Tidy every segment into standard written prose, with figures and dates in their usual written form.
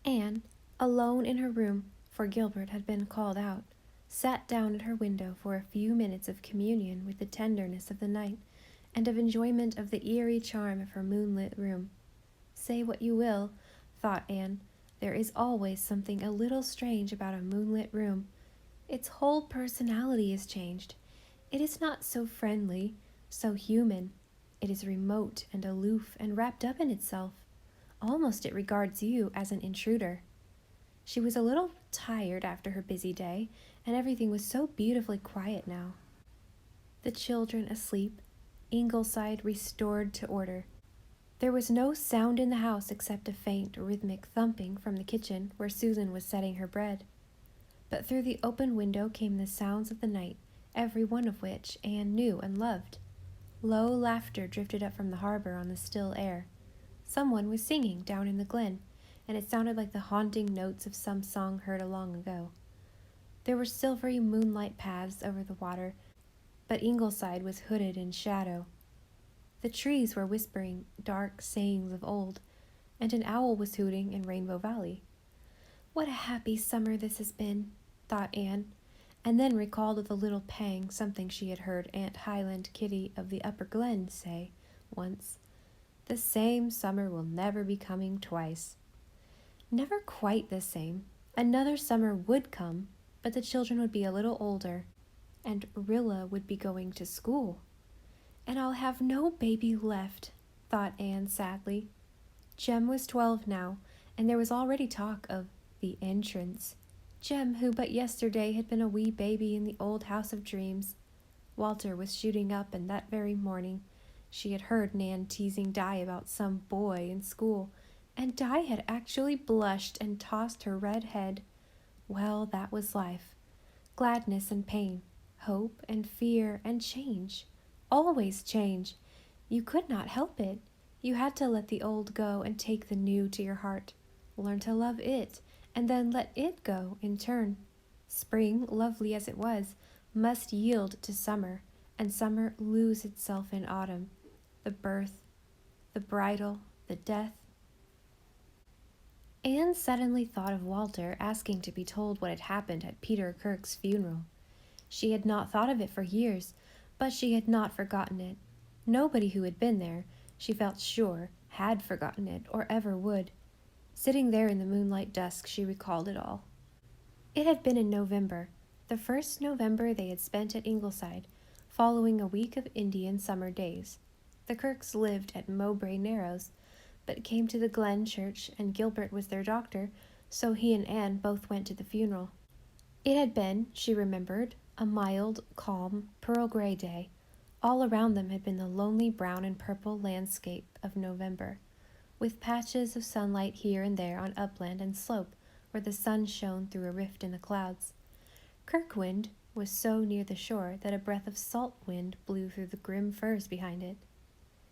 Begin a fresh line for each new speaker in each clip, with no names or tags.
Anne, alone in her room, for Gilbert had been called out, sat down at her window for a few minutes of communion with the tenderness of the night and of enjoyment of the eerie charm of her moonlit room. Say what you will, thought Anne, there is always something a little strange about a moonlit room. Its whole personality is changed. It is not so friendly, so human. It is remote and aloof and wrapped up in itself. Almost it regards you as an intruder. She was a little tired after her busy day, and everything was so beautifully quiet now. The children asleep, Ingleside restored to order. There was no sound in the house except a faint, rhythmic thumping from the kitchen where Susan was setting her bread. But through the open window came the sounds of the night, every one of which Anne knew and loved. Low laughter drifted up from the harbor on the still air. Someone was singing down in the glen, and it sounded like the haunting notes of some song heard long ago. There were silvery moonlight paths over the water, but Ingleside was hooded in shadow. The trees were whispering dark sayings of old, and an owl was hooting in Rainbow Valley. What a happy summer this has been, thought Anne, and then recalled with a little pang something she had heard Aunt Highland Kitty of the Upper Glen say once. The same summer will never be coming twice. Never quite the same. Another summer would come, but the children would be a little older, and Rilla would be going to school. And I'll have no baby left, thought Anne sadly. Jem was 12 now, and there was already talk of the entrance. Jem, who but yesterday had been a wee baby in the old house of dreams. Walter was shooting up, and that very morning she had heard Nan teasing Di about some boy in school, and Di had actually blushed and tossed her red head. Well, that was life. Gladness and pain, hope and fear and change. Always change. You could not help it. You had to let the old go and take the new to your heart. Learn to love it, and then let it go in turn. Spring, lovely as it was, must yield to summer, and summer lose itself in autumn. The birth, the bridal, the death. Anne suddenly thought of Walter asking to be told what had happened at Peter Kirke's funeral. She had not thought of it for years, but she had not forgotten it. Nobody who had been there, she felt sure, had forgotten it or ever would. Sitting there in the moonlight dusk, she recalled it all. It had been in November, the first November they had spent at Ingleside, following a week of Indian summer days. The Kirkes lived at Mowbray Narrows, but came to the Glen Church, and Gilbert was their doctor, so he and Anne both went to the funeral. It had been, she remembered, a mild, calm, pearl-gray day. All around them had been the lonely brown and purple landscape of November, with patches of sunlight here and there on upland and slope where the sun shone through a rift in the clouds. Kirkwynd was so near the shore that a breath of salt wind blew through the grim firs behind it.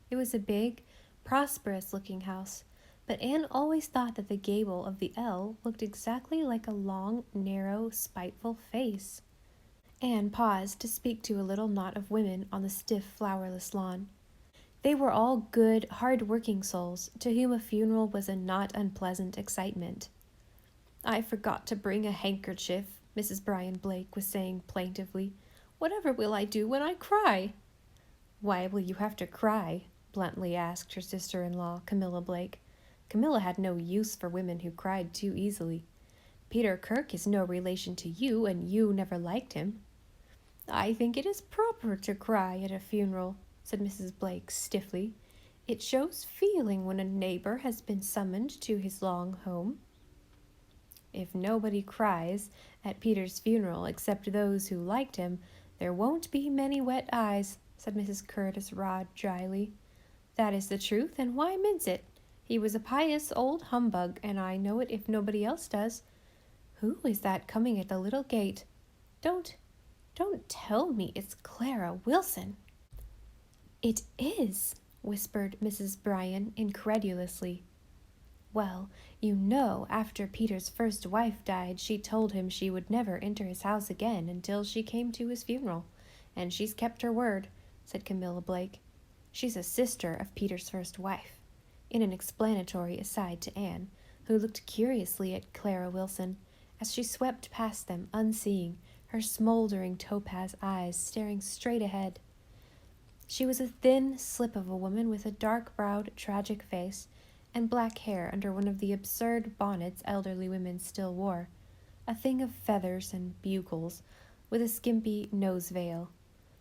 It was a big, prosperous-looking house, but Anne always thought that the gable of the L looked exactly like a long, narrow, spiteful face. Anne paused to speak to a little knot of women on the stiff, flowerless lawn. They were all good, hard-working souls, to whom a funeral was a not unpleasant excitement. "I forgot to bring a handkerchief," Mrs. Brian Blake was saying plaintively. "Whatever will I do when I cry?" "Why will you have to cry?" bluntly asked her sister-in-law, Camilla Blake. Camilla had no use for women who cried too easily. "Peter Kirke is no relation to you, and you never liked him." "I think it is proper to cry at a funeral," said Mrs. Blake stiffly. "It shows feeling when a neighbor has been summoned to his long home." "If nobody cries at Peter's funeral except those who liked him, there won't be many wet eyes," said Mrs. Curtis Rodd dryly. "That is the truth, and why mince it? He was a pious old humbug, and I know it if nobody else does. Who is that coming at the little gate? Don't tell me it's Clara Wilson." "It is," whispered Mrs. Brian incredulously. "Well, you know, after Peter's first wife died, she told him she would never enter his house again until she came to his funeral, and she's kept her word," said Camilla Blake. "She's a sister of Peter's first wife," in an explanatory aside to Anne, who looked curiously at Clara Wilson as she swept past them unseeing, her smoldering topaz eyes staring straight ahead. She was a thin slip of a woman with a dark-browed, tragic face and black hair under one of the absurd bonnets elderly women still wore, a thing of feathers and bugles, with a skimpy nose veil.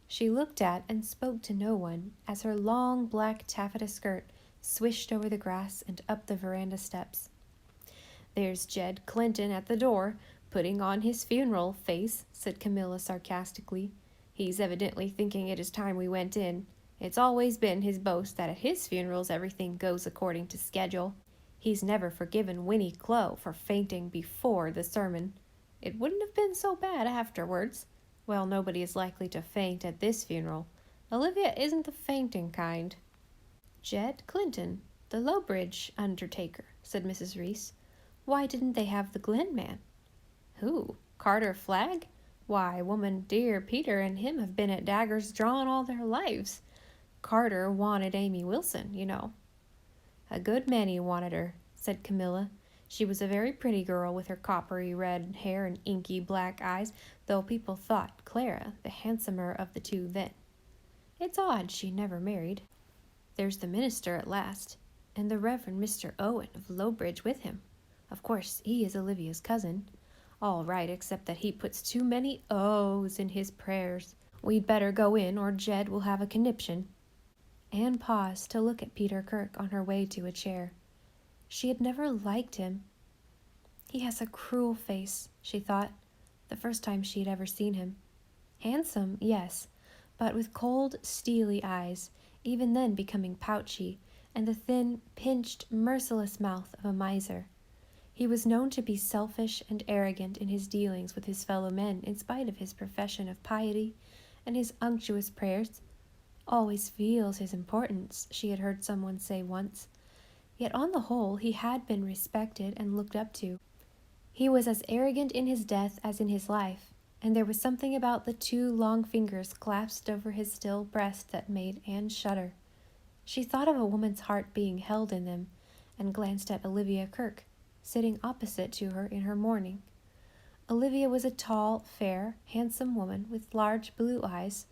She looked at and spoke to no one as her long black taffeta skirt swished over the grass and up the veranda steps. "There's Jed Clinton at the door, putting on his funeral face," said Camilla sarcastically. "He's evidently thinking it is time we went in. It's always been his boast that at his funerals everything goes according to schedule. He's never forgiven Winnie Clow for fainting before the sermon. It wouldn't have been so bad afterwards. Well, nobody is likely to faint at this funeral. Olivia isn't the fainting kind." "Jed Clinton, the Lowbridge undertaker," said Mrs. Reese. "Why didn't they have the Glen man?" "Who? Carter Flagg? Why, woman dear, Peter and him have been at daggers drawn all their lives. Carter wanted Amy Wilson, you know." "A good many wanted her," said Camilla. She was a very pretty girl with her coppery red hair and inky black eyes, though people thought Clara the handsomer of the two then. "It's odd she never married. There's the minister at last, and the Reverend Mr. Owen of Lowbridge with him. Of course, he is Olivia's cousin. All right, except that he puts too many O's in his prayers. We'd better go in, or Jed will have a conniption." Anne paused to look at Peter Kirk on her way to a chair. She had never liked him. "He has a cruel face," she thought, the first time she had ever seen him. Handsome, yes, but with cold, steely eyes, even then becoming pouchy, and the thin, pinched, merciless mouth of a miser. He was known to be selfish and arrogant in his dealings with his fellow men in spite of his profession of piety and his unctuous prayers. "Always feels his importance," she had heard someone say once. Yet on the whole he had been respected and looked up to. He was as arrogant in his death as in his life, and there was something about the two long fingers clasped over his still breast that made Anne shudder. She thought of a woman's heart being held in them, and glanced at Olivia Kirk, sitting opposite to her in her mourning. Olivia was a tall, fair, handsome woman with large blue eyes.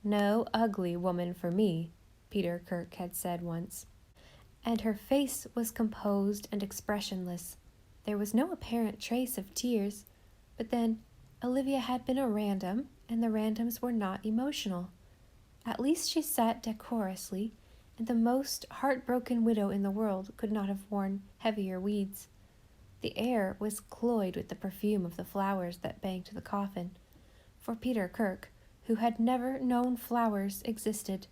"No ugly woman for me," Peter Kirk had said once. And her face was composed and expressionless. There was no apparent trace of tears, but then Olivia had been a random, and the randoms were not emotional. At least she sat decorously, and the most heartbroken widow in the world could not have worn heavier weeds. The air was cloyed with the perfume of the flowers that banked the coffin, for Peter Kirk, who had never known flowers existed.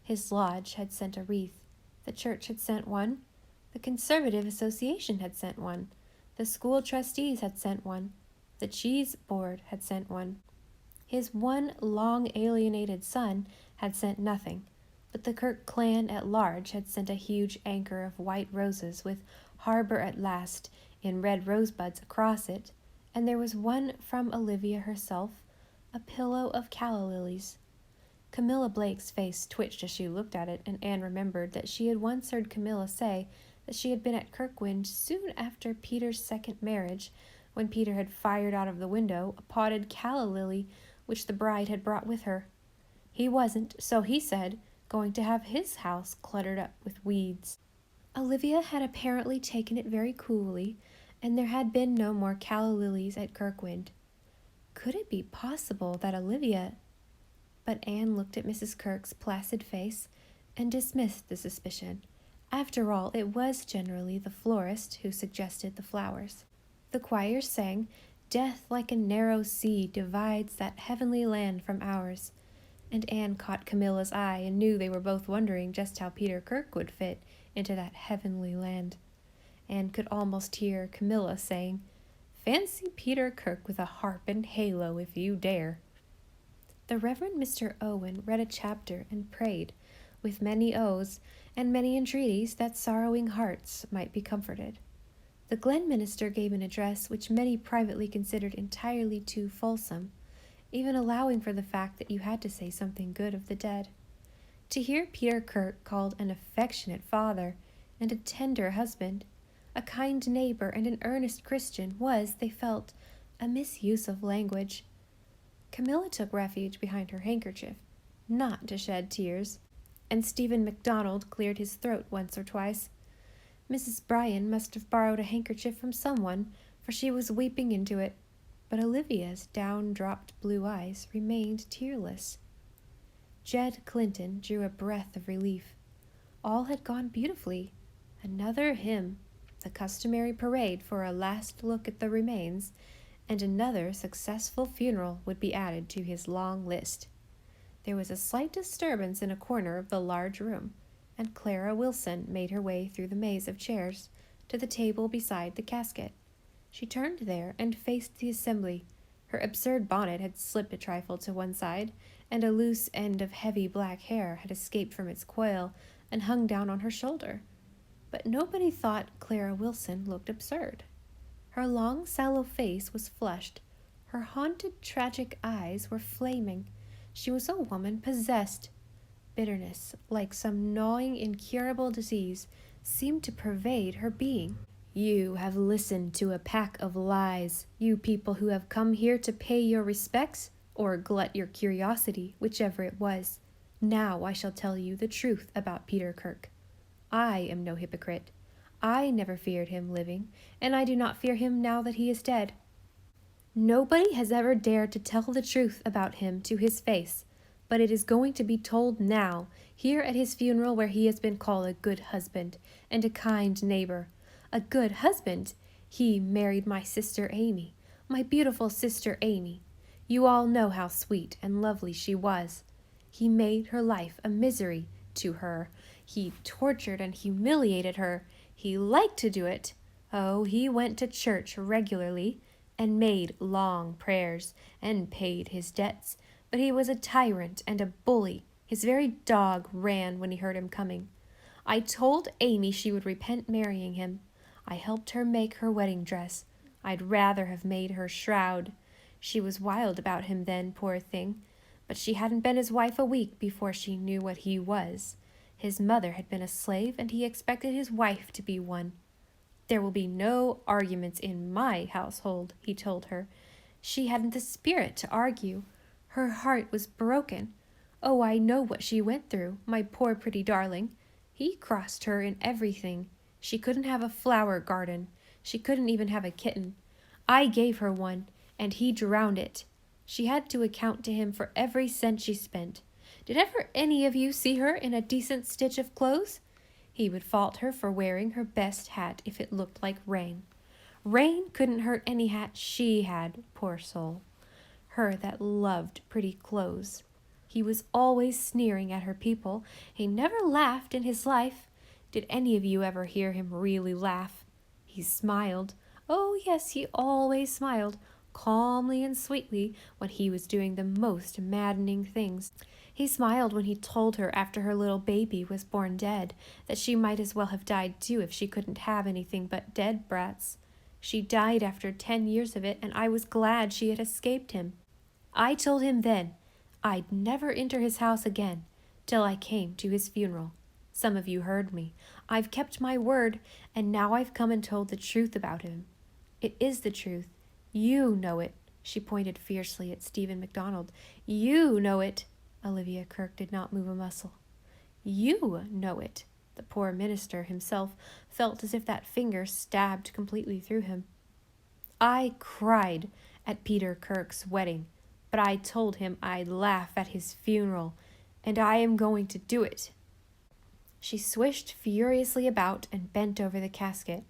His lodge had sent a wreath. The church had sent one. The Conservative Association had sent one. The school trustees had sent one. The cheese board had sent one. His one long-alienated son had sent nothing, but the Kirk clan at large had sent a huge anchor of white roses with "Harbor at Last" in red rosebuds across it, and there was one from Olivia herself, a pillow of calla lilies. Camilla Blake's face twitched as she looked at it, and Anne remembered that she had once heard Camilla say that she had been at Kirkwynd soon after Peter's second marriage, when Peter had fired out of the window a potted calla lily which the bride had brought with her. He wasn't, so he said, going to have his house cluttered up with weeds. Olivia had apparently taken it very coolly, and there had been no more calla lilies at Kirkwynd. Could it be possible that Olivia... But Anne looked at Mrs. Kirk's placid face and dismissed the suspicion. After all, it was generally the florist who suggested the flowers. The choir sang, "Death like a narrow sea divides that heavenly land from ours," and Anne caught Camilla's eye and knew they were both wondering just how Peter Kirk would fit into that heavenly land. Anne could almost hear Camilla saying, "Fancy Peter Kirk with a harp and halo if you dare." The Reverend Mr. Owen read a chapter and prayed, with many oaths and many entreaties that sorrowing hearts might be comforted. The Glen minister gave an address which many privately considered entirely too fulsome, even allowing for the fact that you had to say something good of the dead. To hear Peter Kirk called an affectionate father and a tender husband, a kind neighbor, and an earnest Christian was, they felt, a misuse of language. Camilla took refuge behind her handkerchief, not to shed tears, and Stephen MacDonald cleared his throat once or twice. Mrs. Bryan must have borrowed a handkerchief from someone, for she was weeping into it, but Olivia's down-dropped blue eyes remained tearless. Jed Clinton drew a breath of relief. All had gone beautifully. Another hymn, the customary parade for a last look at the remains, and another successful funeral would be added to his long list. There was a slight disturbance in a corner of the large room, and Clara Wilson made her way through the maze of chairs to the table beside the casket. She turned there and faced the assembly. Her absurd bonnet had slipped a trifle to one side, and a loose end of heavy black hair had escaped from its coil and hung down on her shoulder. But nobody thought Clara Wilson looked absurd. Her long, sallow face was flushed. Her haunted, tragic eyes were flaming. She was a woman possessed. Bitterness, like some gnawing, incurable disease, seemed to pervade her being. You have listened to a pack of lies, you people who have come here to pay your respects or glut your curiosity, whichever it was. Now I shall tell you the truth about Peter Kirk. I am no hypocrite. I never feared him living, and I do not fear him now that he is dead. Nobody has ever dared to tell the truth about him to his face, but it is going to be told now, here at his funeral, where he has been called a good husband and a kind neighbor. A good husband! He married my sister Amy, my beautiful sister Amy. You all know how sweet and lovely she was. He made her life a misery to her. He tortured and humiliated her. He liked to do it. Oh, he went to church regularly and made long prayers and paid his debts, but he was a tyrant and a bully. His very dog ran when he heard him coming. I told Amy she would repent marrying him. I helped her make her wedding dress. I'd rather have made her shroud. She was wild about him then, poor thing, but she hadn't been his wife a week before she knew what he was. His mother had been a slave, and he expected his wife to be one. There will be no arguments in my household, he told her. She hadn't the spirit to argue. Her heart was broken. Oh, I know what she went through, my poor pretty darling. He crossed her in everything. She couldn't have a flower garden. She couldn't even have a kitten. I gave her one, and he drowned it. She had to account to him for every cent she spent. Did ever any of you see her in a decent stitch of clothes? He would fault her for wearing her best hat if it looked like rain. Rain couldn't hurt any hat she had, poor soul. Her that loved pretty clothes. He was always sneering at her people. He never laughed in his life. Did any of you ever hear him really laugh? He smiled. Oh, yes, he always smiled, calmly and sweetly, when he was doing the most maddening things. He smiled when he told her after her little baby was born dead that she might as well have died too if she couldn't have anything but dead brats. She died after 10 years of it, and I was glad she had escaped him. I told him then I'd never enter his house again till I came to his funeral. Some of you heard me. I've kept my word, and now I've come and told the truth about him. It is the truth. You know it. She pointed fiercely at Stephen MacDonald. You know it. Olivia Kirk did not move a muscle. You know it. The poor minister himself felt as if that finger stabbed completely through him. I cried at Peter Kirk's wedding, but I told him I'd laugh at his funeral, and I am going to do it. She swished furiously about and bent over the casket.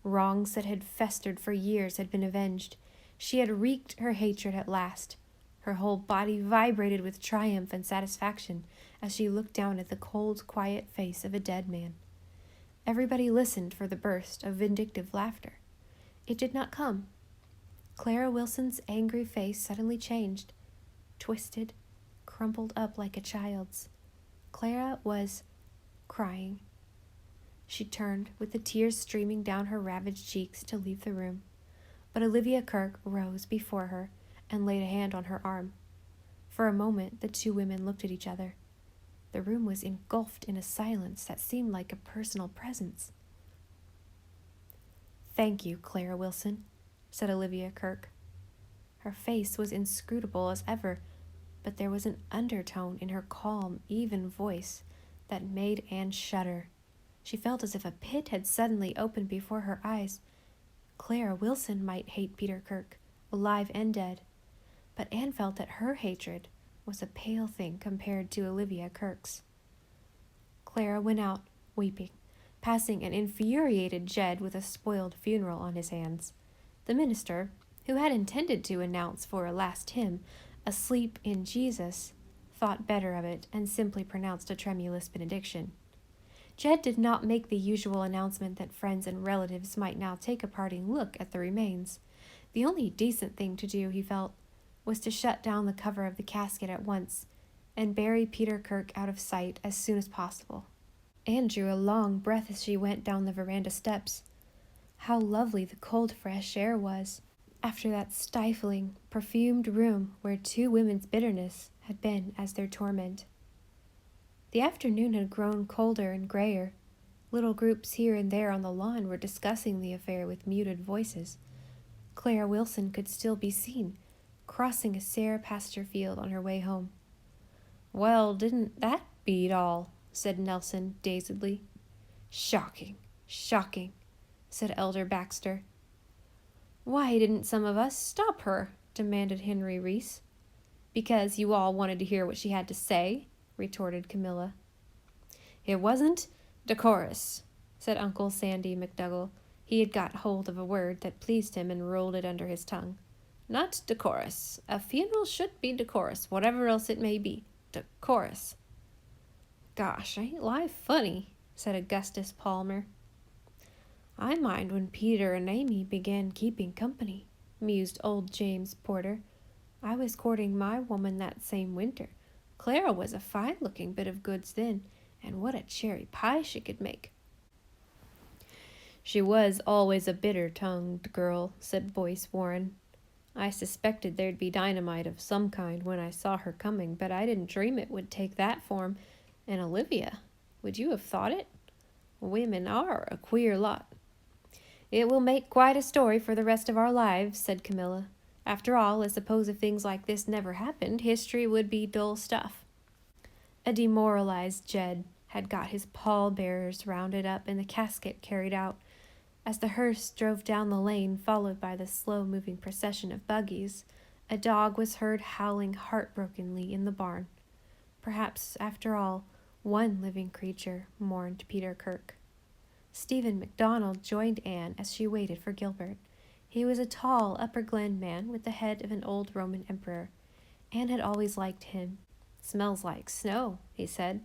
Wrongs that had festered for years had been avenged. She had wreaked her hatred at last. Her whole body vibrated with triumph and satisfaction as she looked down at the cold, quiet face of a dead man. Everybody listened for the burst of vindictive laughter. It did not come. Clara Wilson's angry face suddenly changed, twisted, crumpled up like a child's. Clara was crying. She turned, with the tears streaming down her ravaged cheeks, to leave the room. But Olivia Kirk rose before her and laid a hand on her arm. For a moment, the two women looked at each other. The room was engulfed in a silence that seemed like a personal presence. "Thank you, Clara Wilson," said Olivia Kirk. Her face was inscrutable as ever, but there was an undertone in her calm, even voice that made Anne shudder. She felt as if a pit had suddenly opened before her eyes. Clara Wilson might hate Peter Kirk, alive and dead, but Anne felt that her hatred was a pale thing compared to Olivia Kirk's. Clara went out, weeping, passing an infuriated Jed with a spoiled funeral on his hands. The minister, who had intended to announce for a last hymn, "Asleep in Jesus," thought better of it and simply pronounced a tremulous benediction. Jed did not make the usual announcement that friends and relatives might now take a parting look at the remains. The only decent thing to do, he felt, was to shut down the cover of the casket at once and bury Peter Kirk out of sight as soon as possible. Anne drew a long breath as she went down the veranda steps. How lovely the cold, fresh air was, after that stifling, perfumed room where two women's bitterness had been as their torment. The afternoon had grown colder and grayer. Little groups here and there on the lawn were discussing the affair with muted voices. Clara Wilson could still be seen, crossing a sere pasture field on her way home. "Well, didn't that beat all?" said Nelson dazedly. "Shocking, shocking," said Elder Baxter. "Why didn't some of us stop her?" demanded Henry Reese. "Because you all wanted to hear what she had to say," retorted Camilla. "It wasn't decorous," said Uncle Sandy McDougall. He had got hold of a word that pleased him and rolled it under his tongue. "Not decorous. A funeral should be decorous, whatever else it may be. Decorous." "Gosh, ain't life funny," said Augustus Palmer. "I mind when Peter and Amy began keeping company," mused old James Porter. "I was courting my woman that same winter. Clara was a fine-looking bit of goods then, and what a cherry pie she could make." "She was always a bitter-tongued girl," said Boyce Warren. "I suspected there'd be dynamite of some kind when I saw her coming, but I didn't dream it would take that form. And Olivia, would you have thought it? Women are a queer lot." "It will make quite a story for the rest of our lives," said Camilla. "After all, I suppose if things like this never happened, history would be dull stuff." A demoralized Jed had got his pallbearers rounded up and the casket carried out. As the hearse drove down the lane, followed by the slow-moving procession of buggies, a dog was heard howling heartbrokenly in the barn. Perhaps, after all, one living creature mourned Peter Kirk. Stephen MacDonald joined Anne as she waited for Gilbert. He was a tall, Upper Glen man with the head of an old Roman emperor. Anne had always liked him. "Smells like snow," he said.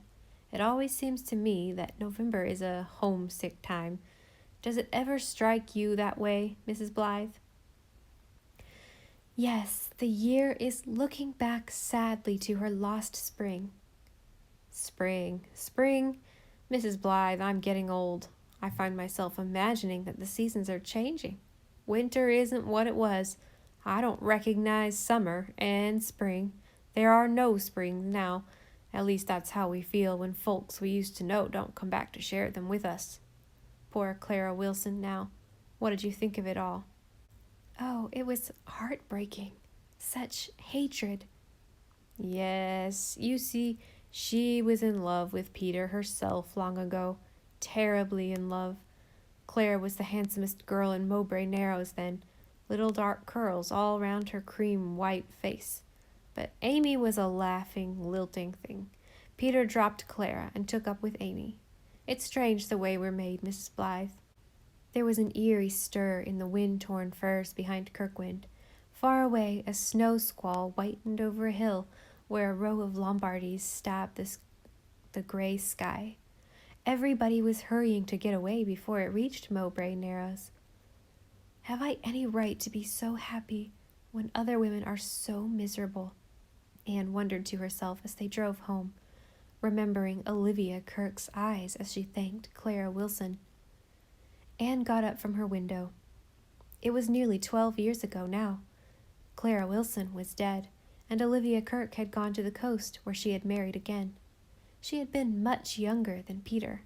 "It always seems to me that November is a homesick time. Does it ever strike you that way, Mrs. Blythe?" "Yes, the year is looking back sadly to her lost spring." Spring. Mrs. Blythe, I'm getting old. I find myself imagining that the seasons are changing. Winter isn't what it was. I don't recognize summer and spring. There are no springs now. At least that's how we feel when folks we used to know don't come back to share them with us. Poor Clara Wilson now. What did you think of it all?" "Oh, it was heartbreaking. Such hatred." "Yes, you see, she was in love with Peter herself long ago. Terribly in love. Clara was the handsomest girl in Mowbray Narrows then, little dark curls all round her cream white face. But Amy was a laughing, lilting thing. Peter dropped Clara and took up with Amy. It's strange the way we're made, Mrs. Blythe." There was an eerie stir in the wind-torn firs behind Kirkwind. Far away, a snow squall whitened over a hill where a row of Lombardies stabbed the gray sky. Everybody was hurrying to get away before it reached Mowbray Narrows. Have I any right to be so happy when other women are so miserable? Anne wondered to herself as they drove home, remembering Olivia Kirk's eyes as she thanked Clara Wilson. Anne got up from her window. It was nearly 12 years ago now. Clara Wilson was dead, and Olivia Kirk had gone to the coast where she had married again. She had been much younger than Peter.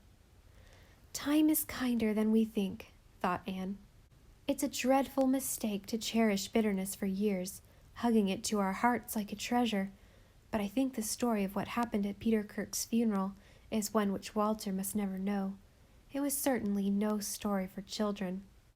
Time is kinder than we think, thought Anne. It's a dreadful mistake to cherish bitterness for years, hugging it to our hearts like a treasure. But I think the story of what happened at Peter Kirk's funeral is one which Walter must never know. It was certainly no story for children.